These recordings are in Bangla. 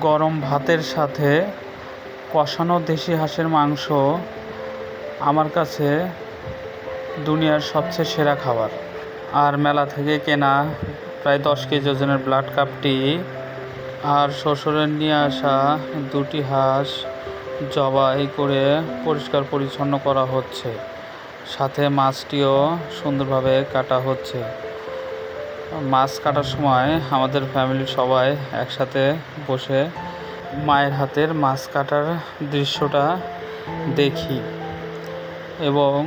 গরম ভাতের সাথে কষানো দেশি হাঁসের মাংস আমার কাছে দুনিয়ার সবচেয়ে সেরা খাবার। আর মেলা থেকে কেনা প্রায় 10 কেজি ওজনের ব্লাড কাপটি আর শ্বশুরের নিয়ে আসা 2টি হাঁস জবাই করে পরিষ্কার পরিচ্ছন্ন করা হচ্ছে, সাথে মাছটিও সুন্দরভাবে কাটা হচ্ছে। মাছ কাটার সময় আমাদের ফ্যামিলির সবাই একসাথে বসে মায়ের হাতের মাছ কাটার দৃশ্যটা দেখি এবং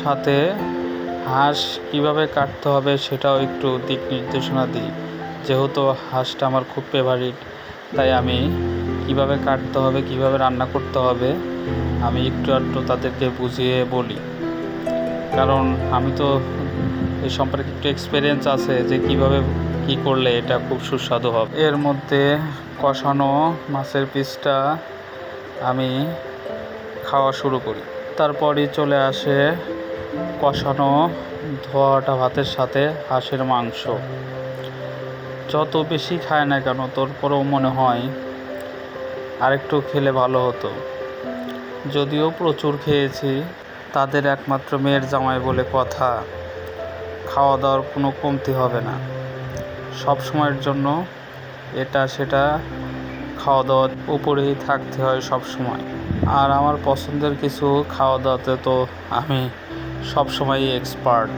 সাথে হাঁস কীভাবে কাটতে হবে সেটাও একটু দিক নির্দেশনা দিই। যেহেতু হাঁসটা আমার খুব ফেভারিট, তাই আমি কীভাবে কাটতে হবে, কীভাবে রান্না করতে হবে আমি একটু তাদেরকে বুঝিয়ে বলি, কারণ আমি তো এই সম্পর্কে একটু এক্সপিরিয়েন্স আছে যে কীভাবে কী করলে এটা খুব সুস্বাদু হবে। এর মধ্যে কষানো মাছের পিসটা আমি খাওয়া শুরু করি। তারপরই চলে আসে কষানো ধোয়াটা ভাতের সাথে হাঁসের মাংস। যত বেশি খায় না কেন তারপরেও মনে হয় আরেকটু খেলে ভালো হতো। যদিও প্রচুর খেয়েছি, তাদের একমাত্র মেয়ের জামাই বলে কথা, খাওয়া দাওয়ার কোনো কমতি হবে না। সব সময়ের জন্য এটা সেটা খাওয়া দাওয়ার উপরেই থাকতে হয় সব সময়। আর আমার পছন্দের কিছু খাওয়া দাওয়াতে তো আমি সব সময়ই এক্সপার্ট।